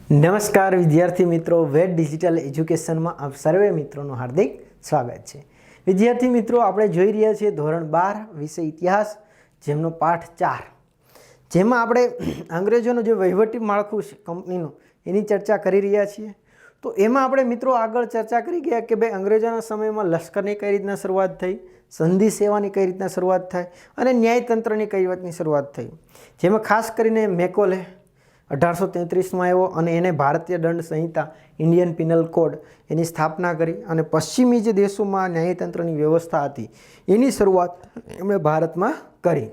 નમસ્કાર વિદ્યાર્થી મિત્રો, વેદ ડિજિટલ એજ્યુકેશનમાં આપ સર્વે મિત્રોનું હાર્દિક સ્વાગત છે। વિદ્યાર્થી મિત્રો, આપણે જોઈ રહ્યા છીએ ધોરણ 12 વિષય ઇતિહાસ, જેમનો પાઠ 4, જેમાં આપણે અંગ્રેજોનું જે વહીવટી માળખું છે કંપનીનું, એની ચર્ચા કરી રહ્યા છીએ। તો એમાં આપણે મિત્રો આગળ ચર્ચા કરી ગયા કે ભાઈ અંગ્રેજોના સમયમાં લશ્કરની કઈ રીતના શરૂઆત થઈ, સંધિ સેવાની કઈ રીતના શરૂઆત થાય અને ન્યાયતંત્રની કઈ રીતની શરૂઆત થઈ, જેમાં ખાસ કરીને મેકોલે 1833માં આવ્યો અને એને ભારતીય દંડ સંહિતા ઇન્ડિયન પિનલ કોડ એની સ્થાપના કરી અને પશ્ચિમી જે દેશોમાં ન્યાયતંત્રની વ્યવસ્થા હતી એની શરૂઆત એમણે ભારતમાં કરી।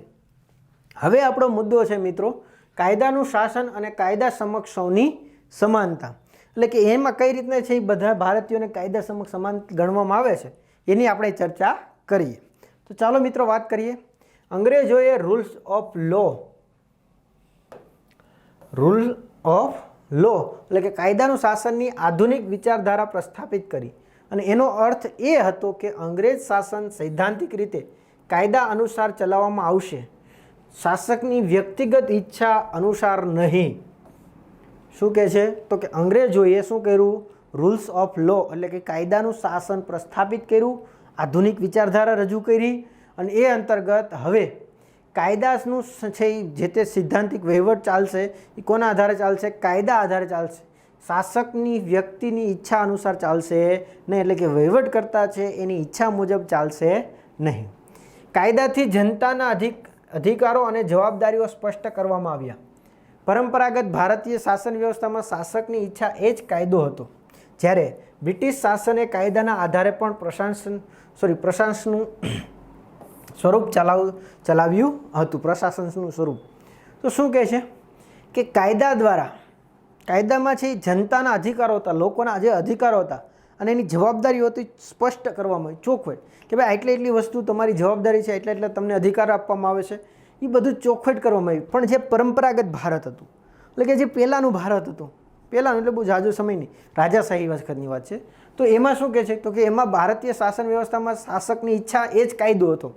હવે આપણો મુદ્દો છે મિત્રો કાયદાનું શાસન અને કાયદા સમક્ષ સૌની સમાનતા, એટલે કે એમાં કઈ રીતના છે એ બધા ભારતીયોને કાયદા સમક્ષ સમાન ગણવામાં આવે છે એની આપણે ચર્ચા કરીએ। તો ચાલો મિત્રો વાત કરીએ। અંગ્રેજોએ રૂલ્સ ઓફ લો એટલે કે કાયદાનું શાસનની આધુનિક વિચારધારા પ્રસ્થાપિત કરી અને એનો અર્થ એ હતો કે અંગ્રેજ શાસન સૈદ્ધાંતિક રીતે કાયદા અનુસાર ચલાવવામાં આવશે, શાસકની વ્યક્તિગત ઈચ્છા અનુસાર નહીં। શું કહે છે? તો કે અંગ્રેજોએ શું કર્યું? રૂલ્સ ઓફ લો એટલે કે કાયદાનું શાસન પ્રસ્થાપિત કર્યું, આધુનિક વિચારધારા રજૂ કરી અને એ અંતર્ગત હવે કાયદાનું છે જે તે સિદ્ધાંતિક વહીવટ ચાલશે એ કોના આધારે ચાલશે? કાયદા આધારે ચાલશે, શાસકની વ્યક્તિની ઈચ્છા અનુસાર ચાલશે નહીં, એટલે કે વહીવટકર્તા છે એની ઈચ્છા મુજબ ચાલશે નહીં। કાયદાથી જનતાના અધિકારો અને જવાબદારીઓ સ્પષ્ટ કરવામાં આવ્યા। પરંપરાગત ભારતીય શાસન વ્યવસ્થામાં શાસકની ઈચ્છા એ જ કાયદો હતો, જ્યારે બ્રિટિશ શાસને કાયદાના આધારે પણ પ્રશાસનનું સ્વરૂપ ચલાવ્યું હતું, પ્રશાસનનું સ્વરૂપ। તો શું કહે છે કે કાયદામાં છે જનતાના અધિકારો હતા, લોકોના જે અધિકારો હતા અને એની જવાબદારીઓ હતી સ્પષ્ટ કરવામાં આવી, ચોખવટ કે ભાઈ એટલી વસ્તુ તમારી જવાબદારી છે, એટલે તમને અધિકાર આપવામાં આવે છે, એ બધું ચોખવટ કરવામાં આવી। પણ જે પરંપરાગત ભારત હતું એટલે કે જે પહેલાંનું ભારત હતું, પહેલાંનું એટલે બહુ ઝાઝો સમય નહીં, રાજાશાહી વખતની વાત છે, તો એમાં શું કહે છે તો કે એમાં ભારતીય શાસન વ્યવસ્થામાં શાસકની ઈચ્છા એ જ કાયદો હતો।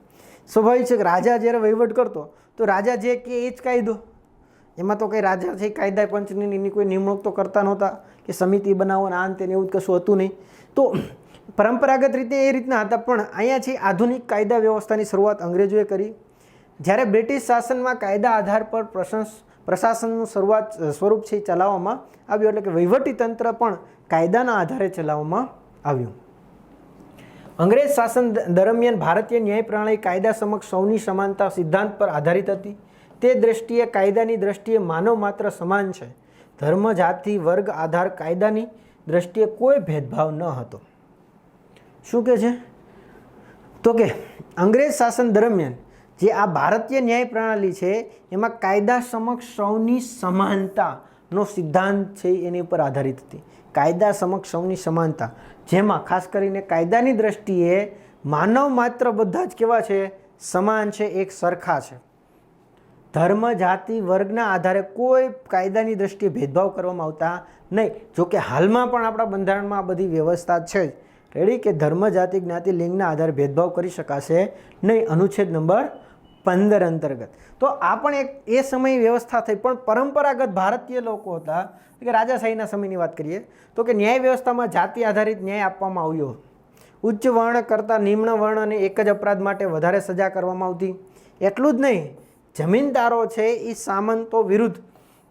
સ્વાભાવિક છે કે રાજા જ્યારે વહીવટ કરતો તો રાજા જે કે એ જ કાયદો, એમાં તો કંઈ રાજા છે કાયદા પંચની એની કોઈ નિમણૂક તો કરતા નહોતા કે સમિતિ બનાવો ને આન તેને એવું કશું હતું નહીં। તો પરંપરાગત રીતે એ રીતના હતા, પણ અહીંયા છે આધુનિક કાયદા વ્યવસ્થાની શરૂઆત અંગ્રેજોએ કરી, જ્યારે બ્રિટિશ શાસનમાં કાયદા આધાર પર પ્રશાસનનું સ્વરૂપ છે ચલાવવામાં આવ્યું, એટલે કે વહીવટી તંત્ર પણ કાયદાના આધારે ચલાવવામાં આવ્યું। અંગ્રેજ શાસન દરમિયાન ભારતીય ન્યાય પ્રણાલી કાયદા સમક્ષ સૌની સમાનતા સિદ્ધાંત પર આધારિત હતી। તે દ્રષ્ટિએ કાયદાની દ્રષ્ટિએ માનવ માત્ર સમાન છે, ધર્મ, જાતિ, વર્ગ, આધાર કાયદાની દ્રષ્ટિએ કોઈ ભેદભાવ ન હતો। શું કહે છે તો કે અંગ્રેજ શાસન દરમિયાન જે આ ભારતીય ન્યાય પ્રણાલી છે એમાં કાયદા સમક્ષ સૌની સમાનતાનો સિદ્ધાંત છે એની ઉપર આધારિત હતી, કાયદા સમક્ષ સૌની સમાનતા, જેમાં ખાસ કરીને કાયદાની દ્રષ્ટિએ માનવ માત્ર બધા જ કેવા છે? સમાન છે, એક સરખા છે, ધર્મ, જાતિ, વર્ગના આધારે કોઈ કાયદાની દ્રષ્ટિએ ભેદભાવ કરવામાં આવતા નહીં। જોકે હાલમાં પણ આપણા બંધારણમાં આ બધી વ્યવસ્થા છે રેડી કે ધર્મ, જાતિ, જ્ઞાતિ, લિંગના આધારે ભેદભાવ કરી શકાશે નહીં, અનુચ્છેદ નંબર 15 અંતર્ગત। તો આ પણ એક એ સમયે વ્યવસ્થા થઈ, પણ પરંપરાગત ભારતીય લોકો હતા કે રાજાશાહીના સમયની વાત કરીએ તો કે ન્યાય વ્યવસ્થામાં જાતિ આધારિત ન્યાય આપવામાં આવ્યો। ઉચ્ચ વર્ણ કરતાં નિમ્ન વર્ણને એક જ અપરાધ માટે વધારે સજા કરવામાં આવતી। એટલું જ નહીં, જમીનદારો છે એ સામંતો વિરુદ્ધ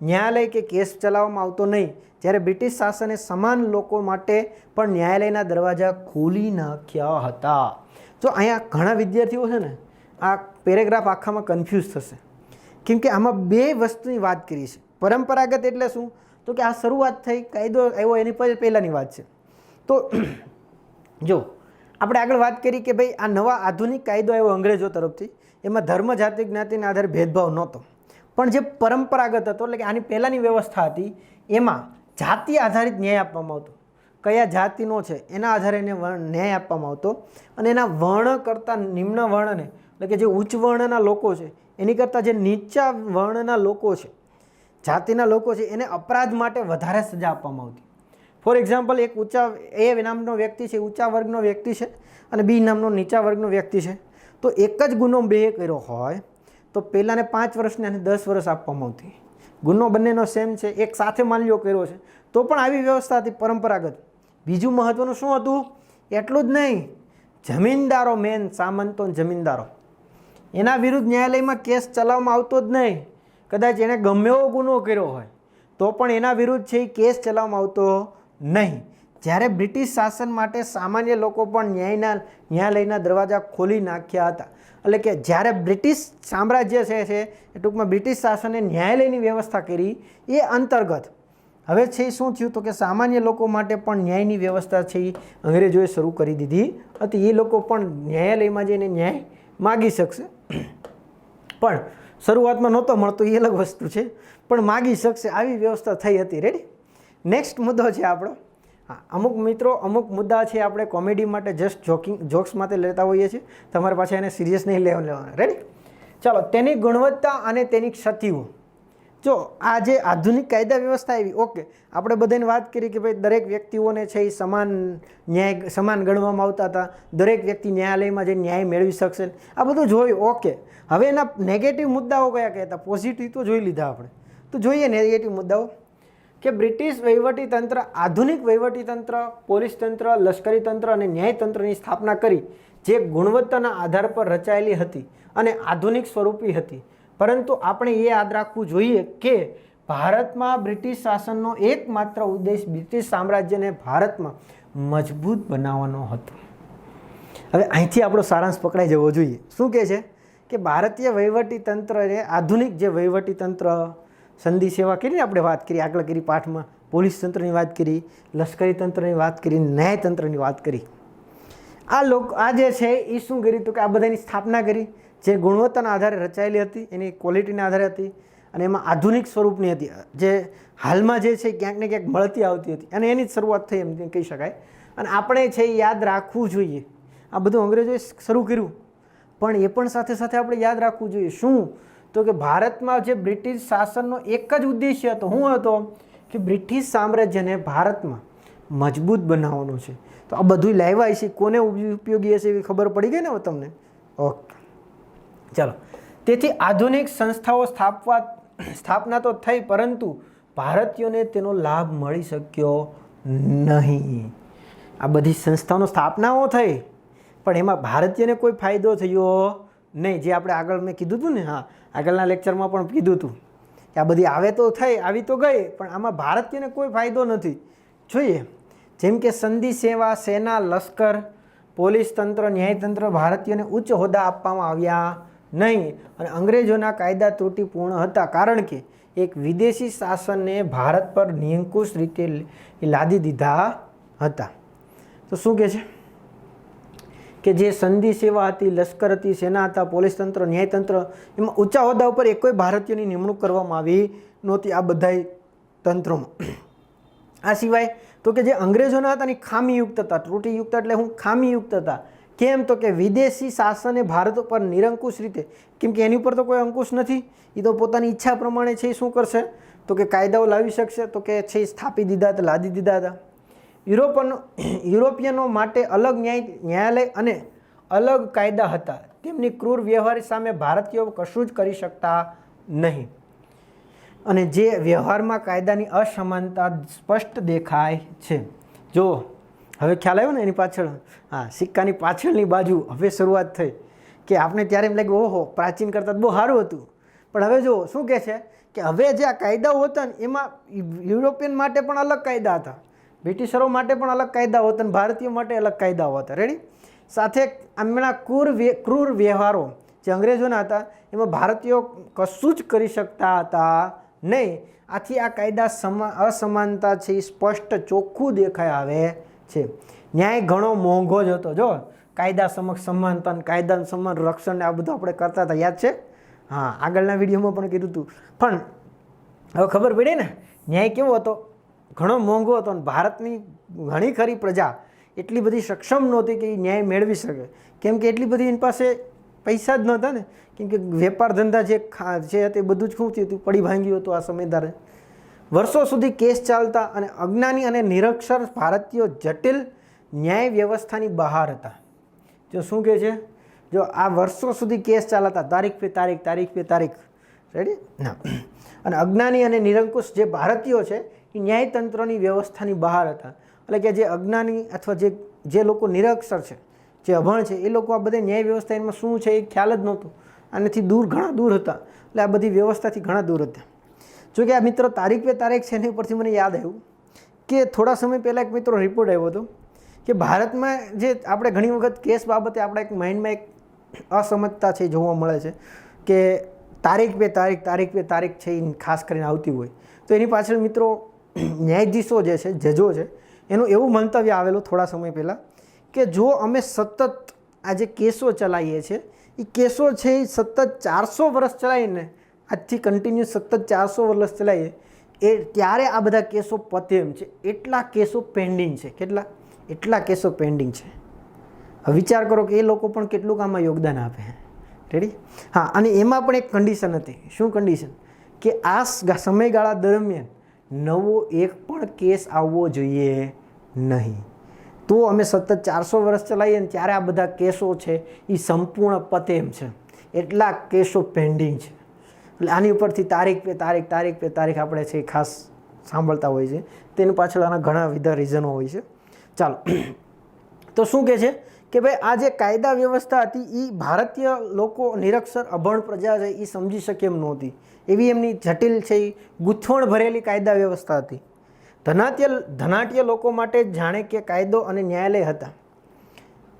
ન્યાયાલય કે કેસ ચલાવવામાં આવતો નહીં, જ્યારે બ્રિટિશ શાસને સમાન લોકો માટે પણ ન્યાયાલયના દરવાજા ખોલી નાખ્યા હતા। જો અહીંયા ઘણા વિદ્યાર્થીઓ છે ને આ પેરેગ્રાફ આખામાં કન્ફ્યુઝ થશે, કેમ કે આમાં બે વસ્તુની વાત કરી છે। પરંપરાગત એટલે શું? તો કે આ શરૂઆત થઈ, કાયદો આવ્યો એની પહેલાંની વાત છે। તો જો આપણે આગળ વાત કરી કે ભાઈ આ નવા આધુનિક કાયદો આવ્યો અંગ્રેજો તરફથી, એમાં ધર્મ, જાતિ, જ્ઞાતિના આધારે ભેદભાવ નહોતો, પણ જે પરંપરાગત હતો એટલે કે આની પહેલાંની વ્યવસ્થા હતી એમાં જાતિ આધારિત ન્યાય આપવામાં આવતો, કયા જાતિનો છે એના આધારે એને ન્યાય આપવામાં આવતો, અને એના વર્ણ કરતાં નિમ્ન વર્ણને એટલે કે જે ઉચ્ચ વર્ણના લોકો છે એની કરતાં જે નીચા વર્ણના લોકો છે, જાતિના લોકો છે, એને અપરાધ માટે વધારે સજા આપવામાં આવતી। ફોર એક્ઝામ્પલ, એક એ નામનો વ્યક્તિ છે, ઊંચા વર્ગનો વ્યક્તિ છે, અને બી નામનો નીચા વર્ગનો વ્યક્તિ છે, તો એક જ ગુનો બે કર્યો હોય તો પહેલાંને 5 વર્ષને અને 10 વર્ષ આપવામાં આવતી, ગુનો બંનેનો સેમ છે, એક સાથે માલ્યો કર્યો છે, તો પણ આવી વ્યવસ્થા હતી પરંપરાગત. બીજું મહત્ત્વનું શું હતું? એટલું જ નહીં, જમીનદારો મેન, સામંતો જમીનદારો, એના વિરુદ્ધ ન્યાયાલયમાં કેસ ચલાવવામાં આવતો જ નહીં. કદાચ એણે ગમે એવો ગુનો કર્યો હોય તો પણ એના વિરુદ્ધ છે એ કેસ ચલાવવામાં આવતો નહીં. જ્યારે બ્રિટિશ શાસન માટે સામાન્ય લોકો પણ ન્યાયાલયના દરવાજા ખોલી નાખ્યા હતા. એટલે કે જ્યારે બ્રિટિશ સામ્રાજ્ય છે એ ટૂંકમાં બ્રિટિશ શાસને ન્યાયાલયની વ્યવસ્થા કરી એ અંતર્ગત હવે છે શું થયું તો કે સામાન્ય લોકો માટે પણ ન્યાયની વ્યવસ્થા છે એ અંગ્રેજોએ શરૂ કરી દીધી હતી. એ લોકો પણ ન્યાયાલયમાં જઈને ન્યાય માગી શકશે, પણ શરૂઆતમાં નહોતો મળતો એ અલગ વસ્તુ છે, પણ માગી શકશે, આવી વ્યવસ્થા થઈ હતી. રેડી? નેક્સ્ટ મુદ્દો છે આપણો. હા, અમુક મિત્રો અમુક મુદ્દા છે આપણે કોમેડી માટે જસ્ટ જોક્સ માટે લેતા હોઈએ છીએ, તમારી પાસે એને સિરિયસ નહીં લેવાના. રેડી? ચાલો, તેની ગુણવત્તા અને તેની ક્ષતિઓ. જો આ જે આધુનિક કાયદા વ્યવસ્થા આવી, ઓકે, આપણે બધાને વાત કરી કે ભાઈ દરેક વ્યક્તિઓને છે એ સમાન ગણવામાં આવતા હતા, દરેક વ્યક્તિ ન્યાયાલયમાં જઈને ન્યાય મેળવી શકશે, આ બધું જોયું. ઓકે, હવે એના નેગેટિવ મુદ્દાઓ કયા કયા હતા? પોઝિટિવ તો જોઈ લીધા આપણે, તો જોઈએ નેગેટિવ મુદ્દાઓ. કે બ્રિટિશ વહીવટીતંત્ર, આધુનિક વહીવટીતંત્ર, પોલીસ તંત્ર, લશ્કરી તંત્ર અને ન્યાયતંત્રની સ્થાપના કરી, જે ગુણવત્તાના આધાર પર રચાયેલી હતી અને આધુનિક સ્વરૂપી હતી. પરંતુ આપણે એ યાદ રાખવું જોઈએ કે ભારતમાં બ્રિટિશ શાસનનો એકમાત્ર ઉદ્દેશ બ્રિટિશ સામ્રાજ્યને ભારતમાં મજબૂત બનાવવાનો હતો. હવે અહીંથી આપણો સારાંશ પકડાઈ જવો જોઈએ. શું કહે છે કે ભારતીય વહીવટીતંત્રએ આધુનિક જે વહીવટીતંત્ર, સંધિ સેવા કરીને આપણે વાત કરી, આગળ કરી પાઠમાં, પોલીસ તંત્રની વાત કરી, લશ્કરી તંત્રની વાત કરી, ન્યાયતંત્રની વાત કરી. આ જે છે એ શું કર્યું હતું કે આ બધાની સ્થાપના કરી, જે ગુણવત્તાના આધારે રચાયેલી હતી, એની ક્વોલિટીના આધારે હતી અને એમાં આધુનિક સ્વરૂપની હતી, જે હાલમાં જે છે ક્યાંક ને ક્યાંક મળતી આવતી હતી અને એની જ શરૂઆત થઈ એમ કહી શકાય. અને આપણે છે એ યાદ રાખવું જોઈએ, આ બધું અંગ્રેજોએ શરૂ કર્યું, પણ એ પણ સાથે સાથે આપણે યાદ રાખવું જોઈએ શું તો કે ભારતમાં જે બ્રિટિશ શાસનનો એક જ ઉદ્દેશ્ય હતો, શું હતો? કે બ્રિટિશ સામ્રાજ્યને ભારતમાં મજબૂત બનાવવાનું છે. તો આ બધું લાવ્યા છે, કોને ઉપયોગી હશે એવી ખબર પડી ગઈ ને તમને? ઓકે, ચાલો. તેથી આધુનિક સંસ્થાઓ સ્થાપના તો થઈ, પરંતુ ભારતીયોને તેનો લાભ મળી શક્યો નહીં. આ બધી સંસ્થાઓની સ્થાપનાઓ થઈ, પણ એમાં ભારતીયને કોઈ ફાયદો થયો નહીં. જે આપણે આગળ મેં કીધું હતું ને, હા, આગળના લેક્ચરમાં પણ કીધું હતું કે આ બધી આવે તો થઈ, આવી તો ગઈ, પણ આમાં ભારતીયને કોઈ ફાયદો નથી. જોઈએ જેમ કે સંધિ સેવા, સેના, લશ્કર, પોલીસ તંત્ર, ન્યાયતંત્ર, ભારતીયોને ઉચ્ચ હોદ્દા આપવામાં આવ્યા નહીં. અને અંગ્રેજોના કાયદા ત્રુટિપૂર્ણ હતા, કારણ કે એક વિદેશી શાસનને ભારત પર નિયંકુશ રીતે લાદી દીધા હતા. તો શું કહે છે કે જે સંધિ સેવા હતી, લશ્કર હતી, સેના હતા, પોલીસ તંત્ર, ન્યાયતંત્ર, એમાં ઊંચા હોદ્દા ઉપર એક કોઈ ભારતીયોની નિમણૂક કરવામાં આવી નહોતી આ બધા તંત્રોમાં. આ સિવાય તો કે જે અંગ્રેજોના હતા એ ખામીયુક્ત હતા. ત્રુટિયુક્ત એટલે હું ખામીયુક્ત હતા. કેમ? તો કે વિદેશી શાસને ભારત ઉપર નિરંકુશ રીતે, કેમ કે એની ઉપર તો કોઈ અંકુશ નથી, એ તો પોતાની ઈચ્છા પ્રમાણે છે એ શું કરશે તો કે કાયદાઓ લાવી શકશે, તો કે છે સ્થાપી દીધા હતા, લાદી દીધા હતા. યુરોપિયનો માટે અલગ ન્યાયાલય અને અલગ કાયદા હતા. તેમની ક્રૂર વ્યવહાર સામે ભારતીયો કશું જ કરી શકતા નહીં. અને જે વ્યવહારમાં કાયદાની અસમાનતા સ્પષ્ટ દેખાય છે. જો હવે ખ્યાલ આવ્યો ને એની પાછળ, હા, સિક્કાની પાછળની બાજુ હવે શરૂઆત થઈ કે આપણે ત્યારે એમ લાગ્યું ઓહો પ્રાચીન કરતાં બહુ સારું હતું, પણ હવે જો શું કહે છે કે હવે જે આ કાયદાઓ હતા ને એમાં યુરોપિયન માટે પણ અલગ કાયદા હતા, બ્રિટિશરો માટે પણ અલગ કાયદાઓ હતા અને ભારતીયો માટે અલગ કાયદાઓ હતા. રેડી? સાથે એમના ક્રૂર વ્યવહારો જે અંગ્રેજોના હતા એમાં ભારતીયો કશું જ કરી શકતા હતા નહીં. આથી આ કાયદા અસમાનતા છે એ સ્પષ્ટ ચોખ્ખું દેખાઈ આવે છે. ન્યાય ઘણો મોંઘો જ હતો. જો કાયદા સમક્ષ સમાનતા, કાયદા સમાન રક્ષણ ને આ બધું આપણે કરતા હતા, યાદ છે? હા, આગળના વિડીયોમાં પણ કીધું હતું. પણ હવે ખબર પડી ને ન્યાય કેવો હતો? ઘણો મોંઘો હતો. અને ભારતની ઘણી ખરી પ્રજા એટલી બધી સક્ષમ નહોતી કે એ ન્યાય મેળવી શકે, કેમ કે એટલી બધી એની પાસે પૈસા જ નહોતા ને, કેમ કે વેપાર ધંધા જે તે બધું જ શું થયું હતું, પડી ભાંગ્યું હતું. આ સમયદારે વર્ષો સુધી કેસ ચાલતા અને અજ્ઞાની અને નિરક્ષર ભારતીયો જટિલ ન્યાય વ્યવસ્થાની બહાર હતા. જો શું કહે છે, જો આ વર્ષો સુધી કેસ ચાલતા, તારીખ પે તારીખ, તારીખ પે તારીખ. રેડી? ના, અને અજ્ઞાની અને નિરંકુશ જે ભારતીયો છે એ ન્યાયતંત્રની વ્યવસ્થાની બહાર હતા. એટલે કે જે અજ્ઞાની અથવા જે લોકો નિરક્ષર છે, જે અભણ છે, એ લોકો આ બધે ન્યાય વ્યવસ્થામાં શું છે એ ખ્યાલ જ નહોતું. આનાથી ઘણા દૂર હતા. એટલે આ બધી વ્યવસ્થાથી ઘણા દૂર હતા. જો કે આ મિત્રો તારીખ પે તારીખ છે એની ઉપરથી મને યાદ આવ્યું કે થોડા સમય પહેલાં એક મિત્રો રિપોર્ટ આવ્યો હતો કે ભારતમાં જે આપણે ઘણી વખત કેસ બાબતે આપણા એક માઇન્ડમાં એક અસમજતા છે જોવા મળે છે કે તારીખ પે તારીખ છે એ ખાસ કરીને આવતી હોય. તો એની પાછળ મિત્રો ન્યાયાધીશો જે છે, જજો છે, એનું એવું મંતવ્ય આવેલું થોડા સમય પહેલાં કે જો અમે સતત આ જે કેસો ચલાવીએ છીએ એ કેસો છે એ સતત 400 વર્ષ ચલાવીને આજથી કન્ટિન્યુ સતત 400 વર્ષ ચલાવીએ ત્યારે આ બધા કેસો પતે એમ છે. એટલા કેસો પેન્ડિંગ છે. એટલા કેસો પેન્ડિંગ છે. હવે વિચાર કરો કે એ લોકો પણ કેટલું આમાં યોગદાન આપે. રેડી? હા, અને એમાં પણ એક કન્ડિશન હતી. શું કન્ડિશન? કે આ સમયગાળા દરમિયાન નવો એક પણ કેસ આવવો જોઈએ નહીં. તો અમે સતત 400 વર્ષ ચલાવીએ ને ત્યારે આ બધા કેસો છે એ સંપૂર્ણ પતે એમ છે. એટલા કેસો પેન્ડિંગ છે. એટલે આની ઉપરથી તારીખ પે તારીખ આપણે છે ખાસ સાંભળતા હોય છે. તેની પાછળ આના ઘણા બધા રીઝનો હોય છે. ચાલો, તો શું કહે છે કે ભાઈ આ જે કાયદા વ્યવસ્થા હતી એ ભારતીય લોકો નિરક્ષર અભણ પ્રજા છે એ સમજી શકે એમ નહોતી. એવી એમની જટિલ છે એ ગૂંથવણ ભરેલી કાયદા વ્યવસ્થા હતી. ધનાઢ્ય લોકો માટે જાણે કે કાયદો અને ન્યાયાલય હતા.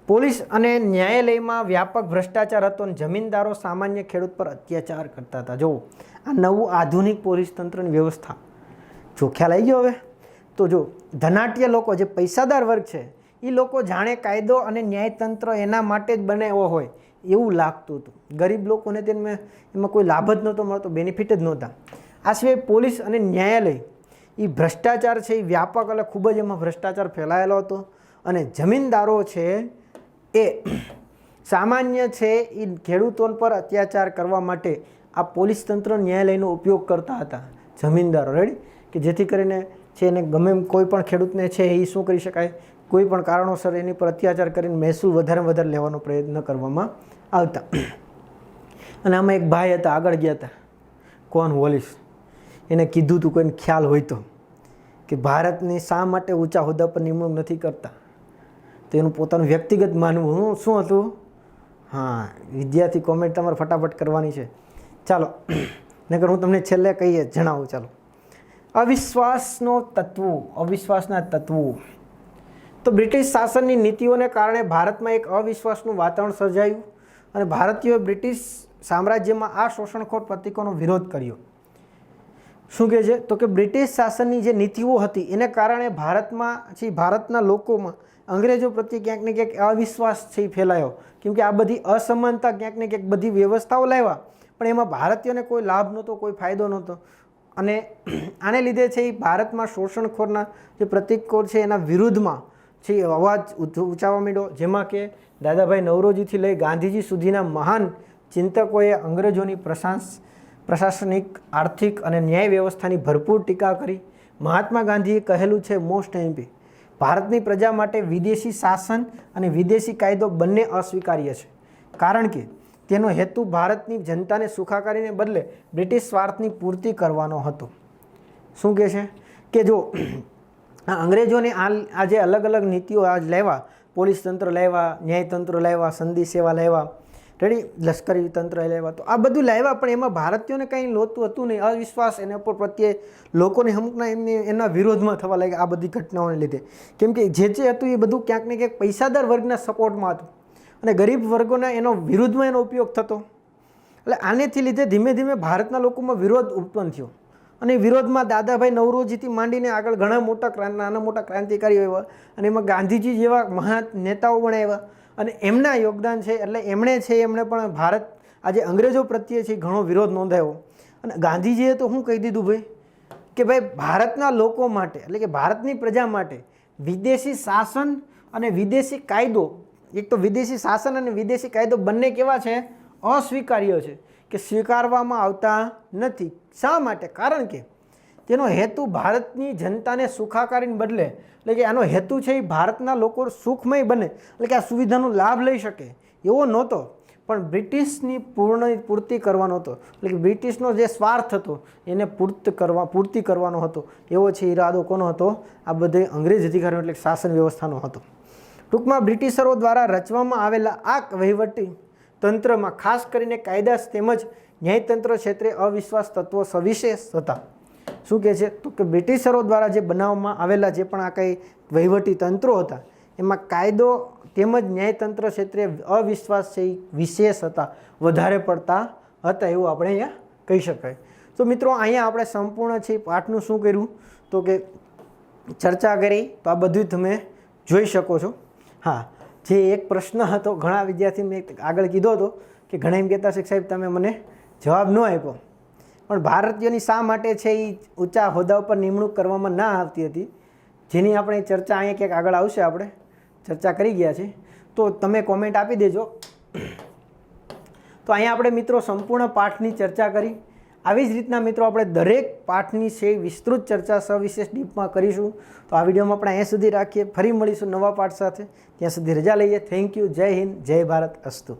પોલીસ અને ન્યાયાલયમાં વ્યાપક ભ્રષ્ટાચાર હતો અને જમીનદારો સામાન્ય ખેડૂત પર અત્યાચાર કરતા હતા. જુઓ, આ નવું આધુનિક પોલીસ તંત્રની વ્યવસ્થા જો ખ્યાલ આવી ગયો હવે. તો જો ધનાઢ્ય લોકો જે પૈસાદાર વર્ગ છે એ લોકો જાણે કાયદો અને ન્યાયતંત્ર એના માટે જ બનાવ્યો હોય એવું લાગતું હતું. ગરીબ લોકોને તેમાં એમાં કોઈ લાભ જ નહોતો મળતો, બેનિફિટ જ નહોતા. આ સિવાય પોલીસ અને ન્યાયાલય એ ભ્રષ્ટાચાર છે એ વ્યાપક એટલે ખૂબ જ એમાં ભ્રષ્ટાચાર ફેલાયેલો હતો. અને જમીનદારો છે એ સામાન્ય છે એ ખેડૂતો પર અત્યાચાર કરવા માટે આ પોલીસ તંત્ર ન્યાયાલયનો ઉપયોગ કરતા હતા જમીનદારો. રેડી? કે જેથી કરીને છે એને ગમે કોઈ પણ ખેડૂતને છે એ શું કરી શકાય, કોઈ પણ કારણોસર એની પર અત્યાચાર કરીને મહેસૂલ વધારે લેવાનો પ્રયત્ન કરવામાં આવતા. અને આમાં એક ભાઈ હતા, આગળ ગયા હતા, કોન વોલિસ. એને કીધું હતું, કોઈને ખ્યાલ હોય તો, કે ભારતની શા માટે ઊંચા હોદ્દા પર નિમણૂક નથી કરતા. તો એનું પોતાનું વ્યક્તિગત માનવું શું હતું? હા, વિદ્યાર્થી કોમેન્ટ તમારે ફટાફટ કરવાની છે. ચાલો, નકર હું તમને છેલ્લે કહીએ જણાવું. ચાલો, અવિશ્વાસના તત્વો. તો બ્રિટિશ શાસનની નીતિઓને કારણે ભારતમાં એક અવિશ્વાસનું વાતાવરણ સર્જાયું અને ભારતીયોએ બ્રિટિશ સામ્રાજ્યમાં આ શોષણખોર પ્રતીકોનો વિરોધ કર્યો. શું કહે છે? તો કે બ્રિટિશ શાસનની જે નીતિઓ હતી એને કારણે ભારતના લોકોમાં અંગ્રેજો પ્રત્યે ક્યાંક ને ક્યાંક અવિશ્વાસ છે ફેલાયો. કેમ કે આ બધી અસમાનતા ક્યાંક ને ક્યાંક બધી વ્યવસ્થાઓ લાવ્યા પણ એમાં ભારતીયોને કોઈ લાભ નહોતો, કોઈ ફાયદો નહોતો. અને આને લીધે છે એ ભારતમાં શોષણખોરના જે પ્રતીકો છે એના વિરુદ્ધમાં છે અવાજ ઉંચાવવા માંડ્યો. જેમાં કે દાદાભાઈ નવરોજીથી લઈ ગાંધીજી સુધીના મહાન ચિંતકોએ અંગ્રેજોની પ્રશાસનિક, આર્થિક અને ન્યાય વ્યવસ્થાની ભરપૂર ટીકા કરી. મહાત્મા ગાંધીએ કહેલું છે મોસ્ટ એમ્પી, ભારતની પ્રજા માટે વિદેશી શાસન અને વિદેશી કાયદો બંને અસ્વીકાર્ય છે, કારણ કે તેનો હેતુ ભારતની જનતાને સુખાકારીને બદલે બ્રિટિશ સ્વાર્થની પૂર્તિ કરવાનો હતો. શું કહે છે કે જો અંગ્રેજોને આ જે અલગ અલગ નીતિઓ આજ લાવ્યા, પોલીસ તંત્ર લાવ્યા, ન્યાયતંત્ર લાવ્યા, સંધિ સેવા લાવ્યા, રેડી, લશ્કરી તંત્ર લાવ્યા, તો આ બધું લાવ્યા પણ એમાં ભારતીયોને કંઈ લોતું હતું નહીં. અવિશ્વાસ એના ઉપર પ્રત્યે લોકોને અમુકના એના વિરોધમાં થવા લાગ્યા આ બધી ઘટનાઓને લીધે. કેમ કે જે હતું એ બધું ક્યાંક ને ક્યાંક પૈસાદાર વર્ગના સપોર્ટમાં હતું અને ગરીબ વર્ગોના એનો વિરુદ્ધમાં એનો ઉપયોગ થતો. એટલે આનેથી લીધે ધીમે ધીમે ભારતના લોકોમાં વિરોધ ઉત્પન્ન થયો અને વિરોધમાં દાદાભાઈ નવરોજીથી માંડીને આગળ ઘણા નાના મોટા ક્રાંતિકારીઓ આવ્યા અને એમાં ગાંધીજી જેવા મહાન નેતાઓ પણ આવ્યા અને એમના યોગદાન છે એટલે એમણે પણ ભારત આજે અંગ્રેજો પ્રત્યે છે ઘણો વિરોધ નોંધાયો. અને ગાંધીજીએ તો શું કહી દીધું ભાઈ કે ભાઈ ભારતના લોકો માટે એટલે કે ભારતની પ્રજા માટે વિદેશી શાસન અને વિદેશી કાયદો, એક તો વિદેશી શાસન અને વિદેશી કાયદો બંને કેવા છે? અસ્વીકાર્ય છે, કે સ્વીકારવામાં આવતા નથી. શા માટે? કારણ કે તેનો હેતુ ભારતની જનતાને સુખાકારીને બદલે, એટલે કે આનો હેતુ છે એ ભારતના લોકો સુખમય બને, એટલે કે આ સુવિધાનો લાભ લઈ શકે એવો નહોતો, પણ બ્રિટિશની પૂર્તિ કરવાનો હતો, એટલે કે બ્રિટિશનો જે સ્વાર્થ હતો એને પૂર્તિ કરવાનો હતો. એવો છે ઈરાદો કોનો હતો? આ બધે અંગ્રેજ અધિકારીઓ એટલે કે શાસન વ્યવસ્થાનો હતો. ટૂંકમાં બ્રિટિશરો દ્વારા રચવામાં આવેલા આ વહીવટી તંત્રમાં ખાસ કરીને કાયદા તેમજ ન્યાયતંત્ર ક્ષેત્રે અવિશ્વાસ તત્વો સવિશેષ હતા. શું કહે છે? તો કે બ્રિટિશરો દ્વારા જે બનાવવામાં આવેલા જે પણ આ કંઈ વહીવટી તંત્રો હતા એમાં કાયદો તેમજ ન્યાયતંત્ર ક્ષેત્રે અવિશ્વાસ છે એ વિશેષ હતા, વધારે પડતા હતા એવું આપણે અહીંયા કહી શકાય. તો મિત્રો અહીંયા આપણે સંપૂર્ણ છે પાઠનું શું કર્યું તો કે ચર્ચા કરી. તો આ બધું તમે જોઈ શકો છો. હા, જે એક પ્રશ્ન હતો ઘણા વિદ્યાર્થી મેં આગળ કીધો હતો કે ઘણા એમ કહેતા છે કે સાહેબ તમે મને જવાબ ન આપ્યો, પણ ભારતીયોની શા માટે છે એ ઊંચા હોદ્દા ઉપર નિમણૂક કરવામાં ના આવતી હતી, જેની આપણે ચર્ચા અહીંયા ક્યાંક આગળ આવશે, આપણે ચર્ચા કરી ગયા છે. તો તમે કોમેન્ટ આપી દેજો. તો અહીંયા આપણે મિત્રો સંપૂર્ણ પાઠની ચર્ચા કરી. આવી જ રીતના મિત્રો આપણે દરેક પાઠની છે વિસ્તૃત ચર્ચા સવિશેષ ડીપમાં કરીશું. તો આ વિડીયોમાં આપણે અહીંયા સુધી રાખીએ. ફરી મળીશું નવા પાઠ સાથે. ત્યાં સુધી રજા લઈએ. Thank you. જય હિન્દ, જય ભારત. અસ્તુ.